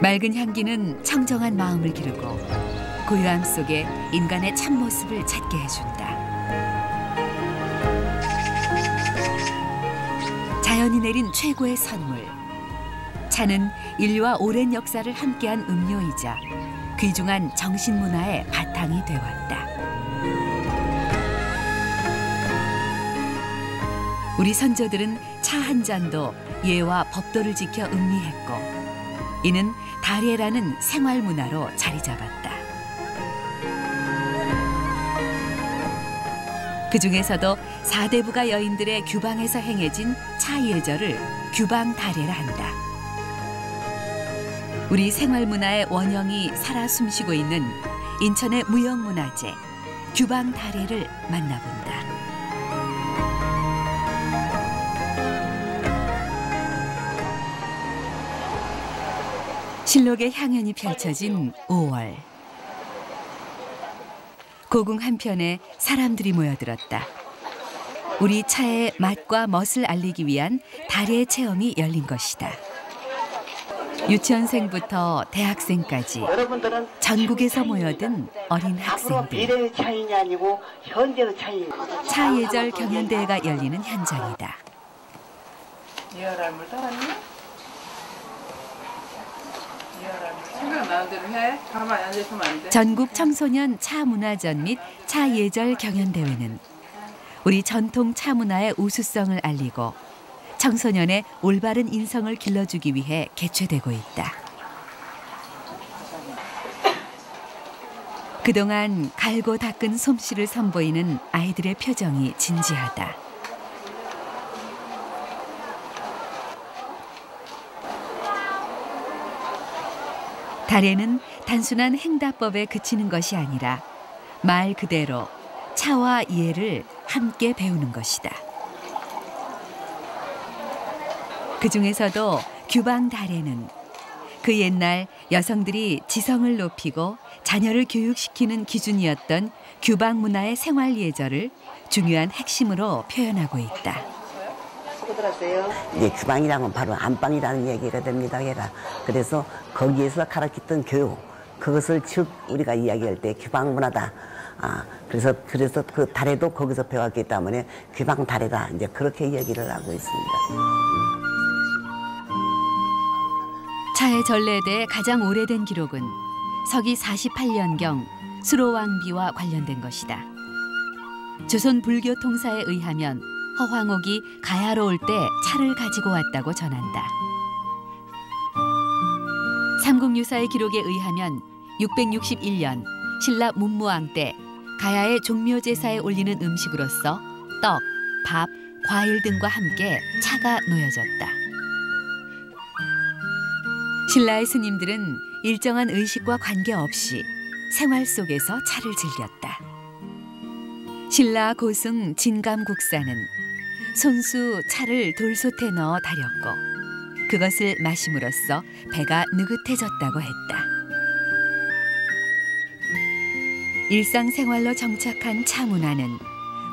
맑은 향기는 청정한 마음을 기르고 고요함 속에 인간의 참모습을 찾게 해준다. 자연이 내린 최고의 선물. 차는 인류와 오랜 역사를 함께한 음료이자 귀중한 정신문화의 바탕이 되어왔다. 우리 선조들은 차 한 잔도 예와 법도를 지켜 음미했고 이는 다례라는 생활 문화로 자리 잡았다. 그 중에서도 사대부가 여인들의 규방에서 행해진 차 예절을 규방 다례라 한다. 우리 생활 문화의 원형이 살아 숨쉬고 있는 인천의 무형문화재 규방 다례를 만나본다. 실록의 향연이 펼쳐진 5월. 고궁 한편에 사람들이 모여들었다. 우리 차의 맛과 멋을 알리기 위한 다례 체험이 열린 것이다. 유치원생부터 대학생까지 전국에서 모여든 어린 학생들. 미래의 차이냐 아니고 현재의 차이입니다. 차 예절 경연대회가 열리는 현장이다. 리얼할 물 따랐니? 생각나는 대로 해. 가만히 앉아있으면 안 돼. 전국 청소년 차 문화전 및 차 예절 경연대회는 우리 전통 차 문화의 우수성을 알리고 청소년의 올바른 인성을 길러주기 위해 개최되고 있다. 그동안 갈고 닦은 솜씨를 선보이는 아이들의 표정이 진지하다. 다례는 단순한 행다법에 그치는 것이 아니라 말 그대로 차와 예를 함께 배우는 것이다. 그 중에서도 규방 다례는 그 옛날 여성들이 지성을 높이고 자녀를 교육시키는 기준이었던 규방 문화의 생활 예절을 중요한 핵심으로 표현하고 있다. 이제 규방이라는 바로 안방이라는 얘기가 됩니다. 얘가. 그래서 거기에서 가르쳤던 교육, 그것을 즉 우리가 이야기할 때 규방 문화다. 그래서 그 다례도 거기서 배웠기 때문에 규방 다례다. 이제 그렇게 얘기를 하고 있습니다. 차의 전래대의 가장 오래된 기록은 서기 48년경 수로왕비와 관련된 것이다. 조선 불교 통사에 의하면 허황옥이 가야로 올 때 차를 가지고 왔다고 전한다. 삼국유사의 기록에 의하면 661년 신라 문무왕 때 가야의 종묘제사에 올리는 음식으로서 떡, 밥, 과일 등과 함께 차가 놓여졌다. 신라의 스님들은 일정한 의식과 관계없이 생활 속에서 차를 즐겼다. 신라 고승 진감국사는 손수 차를 돌솥에 넣어 달였고 그것을 마심으로써 배가 느긋해졌다고 했다. 일상생활로 정착한 차 문화는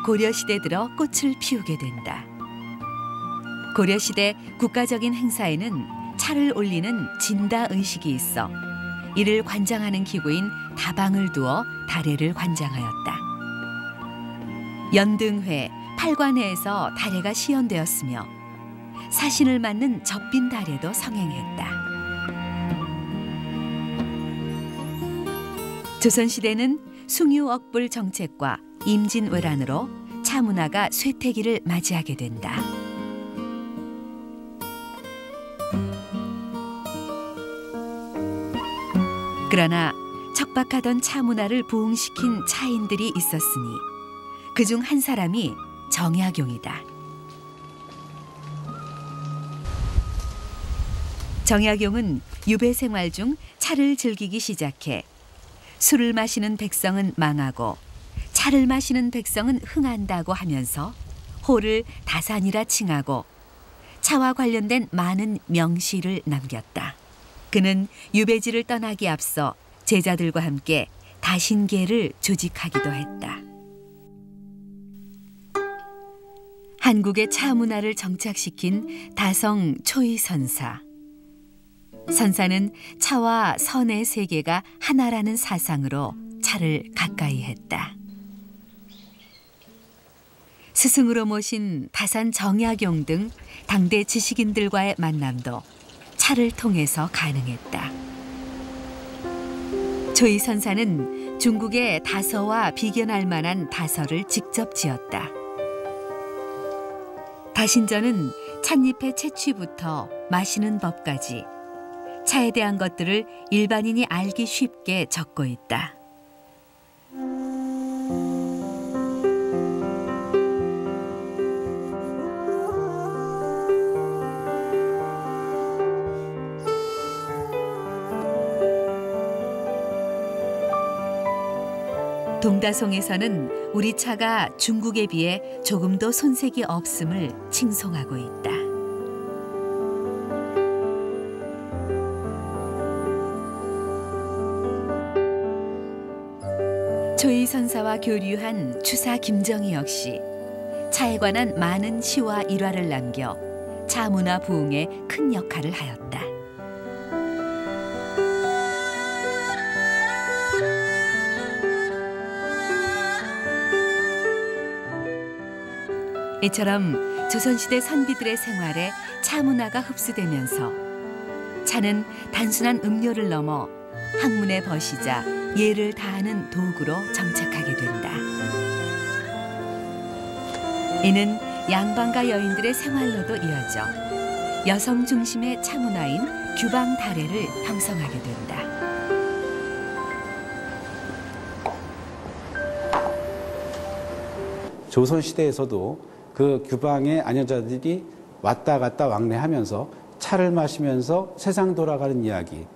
고려시대 들어 꽃을 피우게 된다. 고려시대 국가적인 행사에는 차를 올리는 진다 의식이 있어 이를 관장하는 기구인 다방을 두어 다례를 관장하였다. 연등회, 팔관회에서 다례가 시연되었으며 사신을 맡는 접빈 다례도 성행했다. 조선시대는 숭유억불 정책과 임진왜란으로 차 문화가 쇠퇴기를 맞이하게 된다. 그러나 척박하던 차 문화를 부흥시킨 차인들이 있었으니 그중 한 사람이 정약용이다. 정약용은 유배 생활 중 차를 즐기기 시작해 술을 마시는 백성은 망하고 차를 마시는 백성은 흥한다고 하면서 호를 다산이라 칭하고 차와 관련된 많은 명시를 남겼다. 그는 유배지를 떠나기 앞서 제자들과 함께 다신계를 조직하기도 했다. 한국의 차 문화를 정착시킨 다성 초이선사. 선사는 차와 선의 세계가 하나라는 사상으로 차를 가까이 했다. 스승으로 모신 다산 정약용 등 당대 지식인들과의 만남도 차를 통해서 가능했다. 조이 선사는 중국의 다서와 비견할 만한 다서를 직접 지었다. 다신전은 찻잎의 채취부터 마시는 법까지 차에 대한 것들을 일반인이 알기 쉽게 적고 있다. 동다송에서는 우리 차가 중국에 비해 조금도 손색이 없음을 칭송하고 있다. 조이 선사와 교류한 추사 김정희 역시 차에 관한 많은 시와 일화를 남겨 차 문화 부흥에 큰 역할을 하였다. 이처럼 조선시대 선비들의 생활에 차 문화가 흡수되면서 차는 단순한 음료를 넘어 학문의 벗이자 예를 다하는 도구로 정착하게 된다. 이는 양반가 여인들의 생활로도 이어져 여성 중심의 차 문화인 규방 다례를 형성하게 된다. 조선시대에서도 그 규방의 아녀자들이 왔다 갔다 왕래하면서 차를 마시면서 세상 돌아가는 이야기,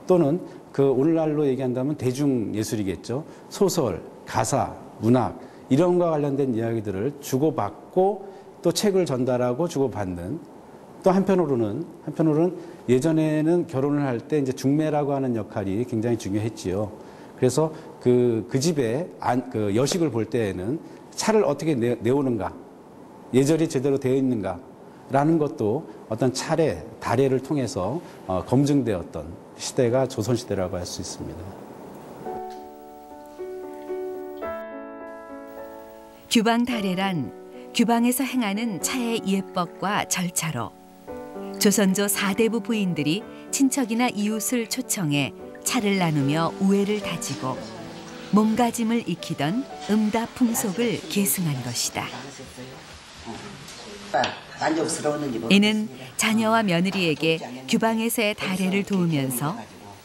또는 그 오늘날로 얘기한다면 대중예술이겠죠. 소설, 가사, 문학 이런 것과 관련된 이야기들을 주고받고 또 책을 전달하고 주고받는, 또 한편으로는 예전에는 결혼을 할 때 이제 중매라고 하는 역할이 굉장히 중요했지요. 그래서 그 집에 그 여식을 볼 때에는 차를 어떻게 내오는가, 예절이 제대로 되어 있는가라는 것도 어떤 차례, 다례를 통해서 검증되었던 시대가 조선시대라고 할 수 있습니다. 규방 다례란 규방에서 행하는 차의 예법과 절차로 조선조 4대부 부인들이 친척이나 이웃을 초청해 차를 나누며 우애를 다지고 몸가짐을 익히던 음답 풍속을 계승한 것이다. 이는 자녀와 며느리에게 규방에서의 다례를 도우면서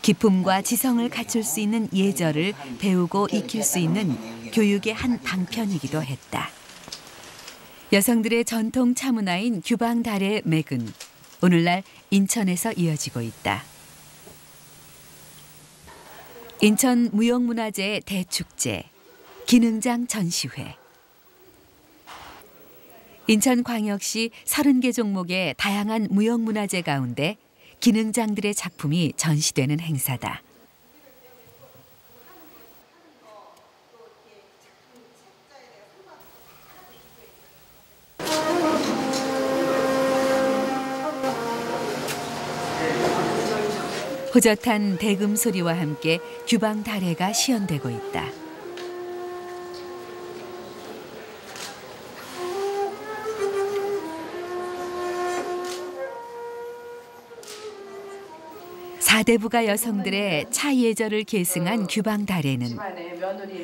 기품과 지성을 갖출 수 있는 예절을 배우고 익힐 수 있는 교육의 한 방편이기도 했다. 여성들의 전통 차문화인 규방 다례의 맥은 오늘날 인천에서 이어지고 있다. 인천 무형문화재의 대축제, 기능장 전시회. 인천광역시 30개 종목의 다양한 무형문화재 가운데 기능장들의 작품이 전시되는 행사다. 호젓한 대금 소리와 함께 규방 다례가 시연되고 있다. 사대부가 여성들의 차 예절을 계승한 규방 다례는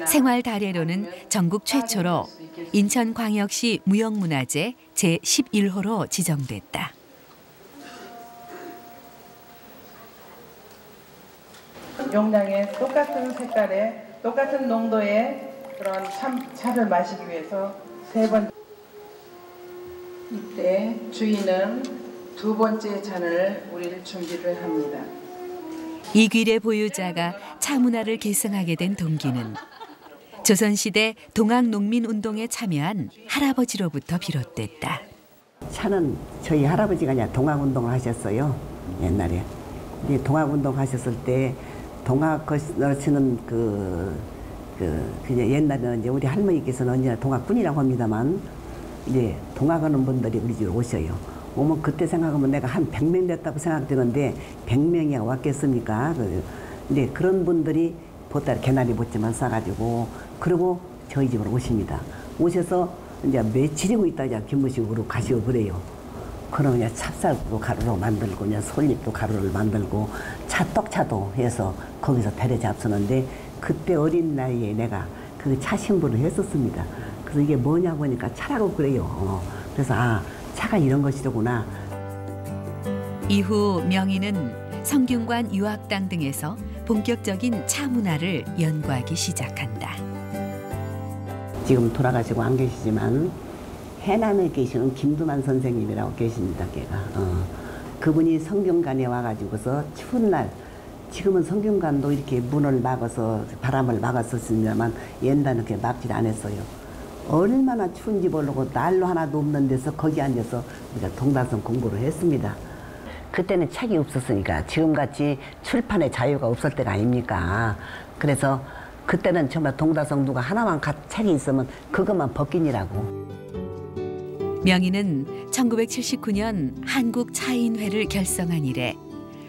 생활 다례로는 전국 최초로 인천광역시 무형문화재 제11호로 지정됐다. 용량의 똑같은 색깔의 똑같은 농도의 그런 차를 마시기 위해서 세 번, 이때 주인은 두 번째 잔을 우리를 준비를 합니다. 이귀의 보유자가 차 문화를 계승하게 된 동기는 조선시대 동학농민운동에 참여한 할아버지로부터 비롯됐다. 차는 저희 할아버지가 그냥 동학운동을 하셨어요. 옛날에. 동학운동 하셨을 때 동학을 치는 그냥 옛날에는 이제 우리 할머니께서는 언제나 동학군이라고 합니다만 이제 동학하는 분들이 우리 집에 오셔요. 오면 그때 생각하면 내가 한 100명 됐다고 생각되는데 100명이 왔겠습니까? 근데 그런 분들이 보따리 개나리 보찌만 싸가지고 그리고 저희 집으로 오십니다. 오셔서 이제 며칠이고 있다 이제 김무식으로 가시고 그래요. 그럼 그냥 찹쌀도 가루로 만들고 그냥 솔잎도 가루를 만들고 떡차도 해서 거기서 배를 잡수는데 그때 어린 나이에 내가 그 차 신부를 했었습니다. 그래서 이게 뭐냐고 하니까 차라고 그래요. 그래서 아 차가 이런 것이더구나. 이후 명희는 성균관 유학당 등에서 본격적인 차 문화를 연구하기 시작한다. 지금 돌아가시고 안 계시지만 해남에 계시는 김두만 선생님이라고 계십니다. 걔가 그분이 성균관에 와가지고서 추운 날 지금은 성균관도 이렇게 문을 막아서 바람을 막았었습니다만 옛날에는 그렇게 막질 않았어요. 얼마나 추운지 모르고 난로 하나도 없는 데서 거기 앉아서 우리가 동다성 공부를 했습니다. 그때는 책이 없었으니까 지금같이 출판의 자유가 없을 때가 아닙니까. 그래서 그때는 정말 동다성 누가 하나만 책이 있으면 그것만 벗긴이라고. 명희는 1979년 한국차인회를 결성한 이래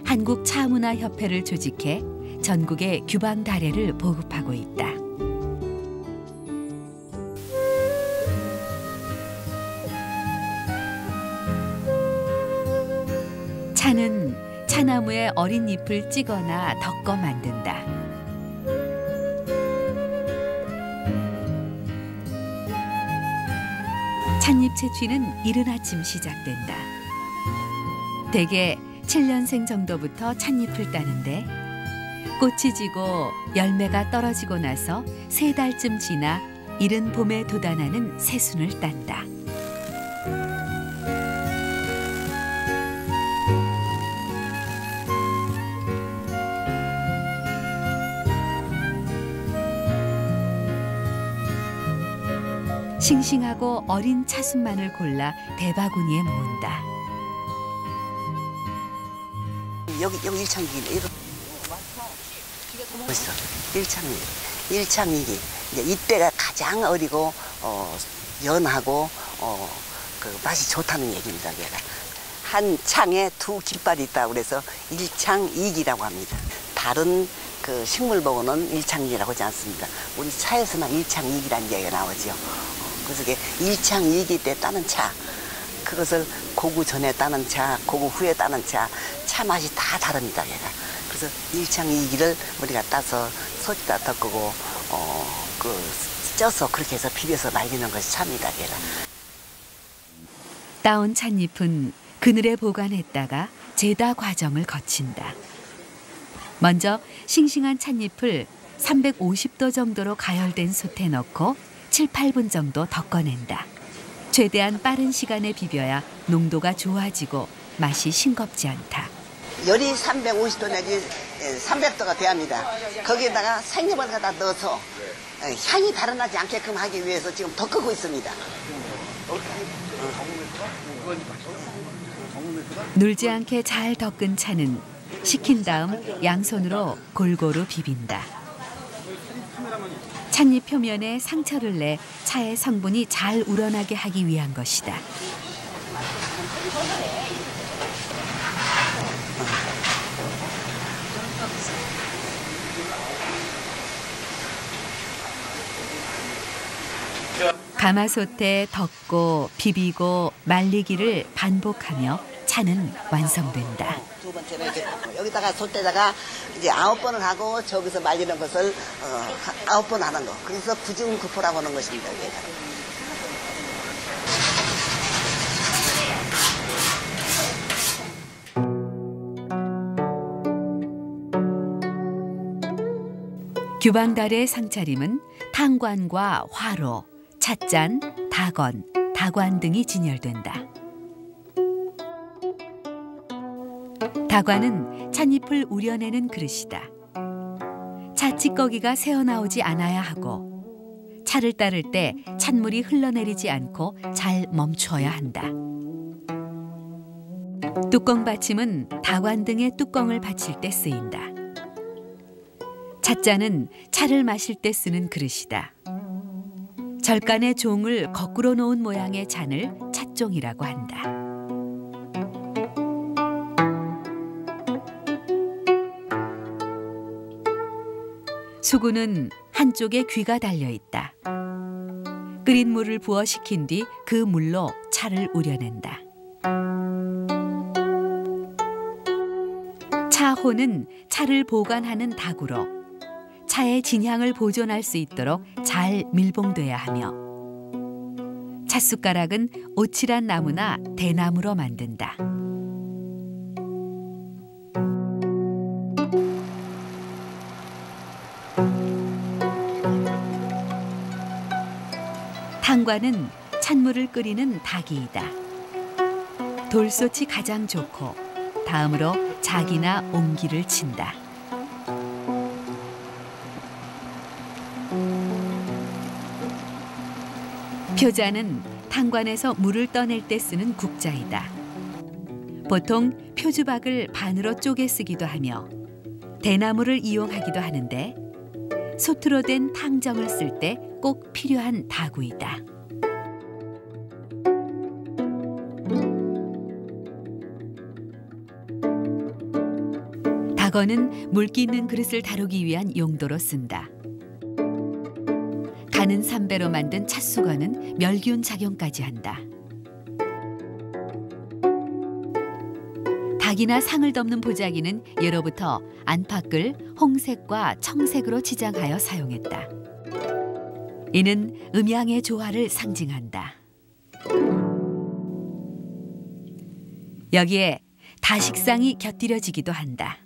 한국차문화협회를 조직해 전국에 규방 다래를 보급하고 있다. 차는 차나무에 어린 잎을 찌거나 덮어 만든다. 찻잎 채취는 이른 아침 시작된다. 대개 7년생 정도부터 찻잎을 따는데 꽃이 지고 열매가 떨어지고 나서 3달쯤 지나 이른 봄에 돋아나는 새순을 딴다. 싱싱하고 어린 차순만을 골라 대바구니에 모은다. 여기 일창기 벌써 일창이기 이제 이때가 가장 어리고 연하고 그 맛이 좋다는 얘기입니다. 얘가 한 창에 2 깃발이 있다고 그래서 일창이기라고 합니다. 다른 그 식물 보고는 일창이기라고 하지 않습니다. 우리 차에서만 일창이기라는 얘기가 나오죠. 그래서 이게 일창이기 때 따는 차, 그것을 고구 전에 따는 차, 고구 후에 따는 차, 차 맛이 다 다릅니다. 얘가. 그래서 일창이기를 우리가 따서 소지다 덮고 쪄서 그렇게 해서 비벼서 말리는 것이 차입니다. 얘가. 따온 찻잎은 그늘에 보관했다가 제다 과정을 거친다. 먼저 싱싱한 찻잎을 350도 정도로 가열된 솥에 넣고 7, 8분 정도 덮어낸다. 최대한 빠른 시간에 비벼야 농도가 좋아지고 맛이 싱겁지 않다. 열이 350도 내지 300도가 돼야 합니다. 거기에다가 생잎을 갖다 넣어서 향이 달아나지 않게끔 하기 위해서 지금 덮고 있습니다. 눌지 않게 잘 덮은 차는 식힌 다음 양손으로 골고루 비빈다. 찻잎 표면에 상처를 내 차의 성분이 잘 우러나게 하기 위한 것이다. 가마솥에 덮고 비비고 말리기를 반복하며 차는 완성된다. 2번째는 이렇게 여기다가 솥에다가 이제 9번을 하고 저기서 말리는 것을 9번 하는 거. 그래서 구중구포라고 하는 것입니다. 이게. 규방달의 상차림은 탕관과 화로, 찻잔, 다건, 다관 등이 진열된다. 다관은 찻잎을 우려내는 그릇이다. 차 찌꺼기가 새어나오지 않아야 하고 차를 따를 때 찻물이 흘러내리지 않고 잘 멈춰야 한다. 뚜껑 받침은 다관 등의 뚜껑을 받칠 때 쓰인다. 찻잔은 차를 마실 때 쓰는 그릇이다. 절간의 종을 거꾸로 놓은 모양의 잔을 찻종이라고 한다. 수구는 한쪽에 귀가 달려 있다. 끓인 물을 부어 식힌 뒤 그 물로 차를 우려낸다. 차호는 차를 보관하는 다구로 차의 진향을 보존할 수 있도록 잘 밀봉돼야 하며, 찻숟가락은 오칠한 나무나 대나무로 만든다. 탕과는 찬물을 끓이는 닭이이다. 돌솥이 가장 좋고 다음으로 작이나 옹기를 친다. 표자는 탕관에서 물을 떠낼 때 쓰는 국자이다. 보통 표주박을 반으로 쪼개 쓰기도 하며 대나무를 이용하기도 하는데, 솥으로 된 탕정을 쓸 때 꼭 필요한 다구이다. 닭어는 물기 있는 그릇을 다루기 위한 용도로 쓴다. 가는 삼배로 만든 찻수건은 멸균 작용까지 한다. 닭이나 상을 덮는 보자기는 예로부터 안팎을 홍색과 청색으로 지장하여 사용했다. 이는 음양의 조화를 상징한다. 여기에 다식상이 곁들여지기도 한다.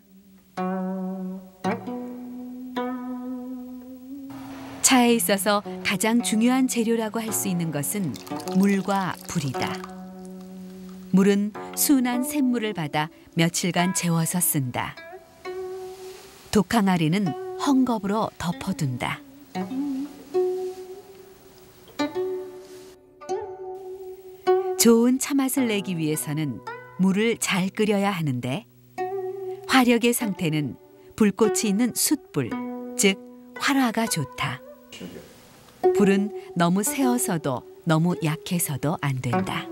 차에 있어서 가장 중요한 재료라고 할 수 있는 것은 물과 불이다. 물은 순한 샘물을 받아 며칠간 재워서 쓴다. 독항아리는 헝겊으로 덮어둔다. 좋은 차맛을 내기 위해서는 물을 잘 끓여야 하는데, 화력의 상태는 불꽃이 있는 숯불, 즉 활화가 좋다. 불은 너무 세어서도 너무 약해서도 안 된다.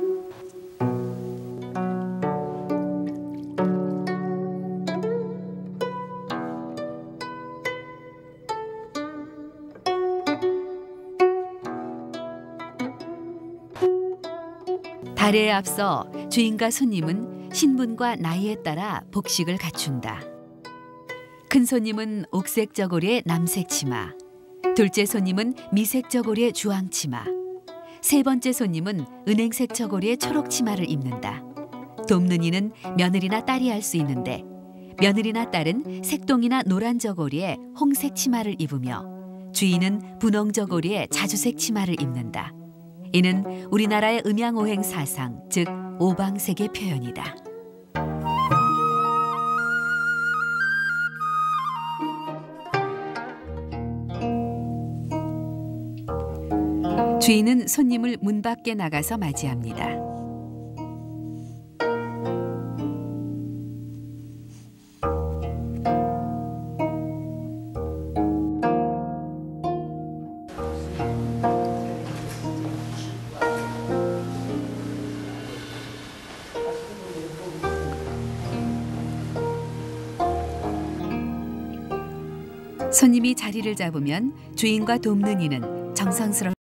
달에 앞서 주인과 손님은 신분과 나이에 따라 복식을 갖춘다. 큰 손님은 옥색 저고리에 남색 치마, 둘째 손님은 미색 저고리에 주황 치마, 세 번째 손님은 은행색 저고리에 초록 치마를 입는다. 돕는 이는 며느리나 딸이 할 수 있는데, 며느리나 딸은 색동이나 노란 저고리에 홍색 치마를 입으며 주인은 분홍 저고리에 자주색 치마를 입는다. 이는 우리나라의 음양오행 사상, 즉 오방색의 표현이다. 주인은 손님을 문 밖에 나가서 맞이합니다. 손님이 자리를 잡으면 주인과 돕는 이는 정성스럽게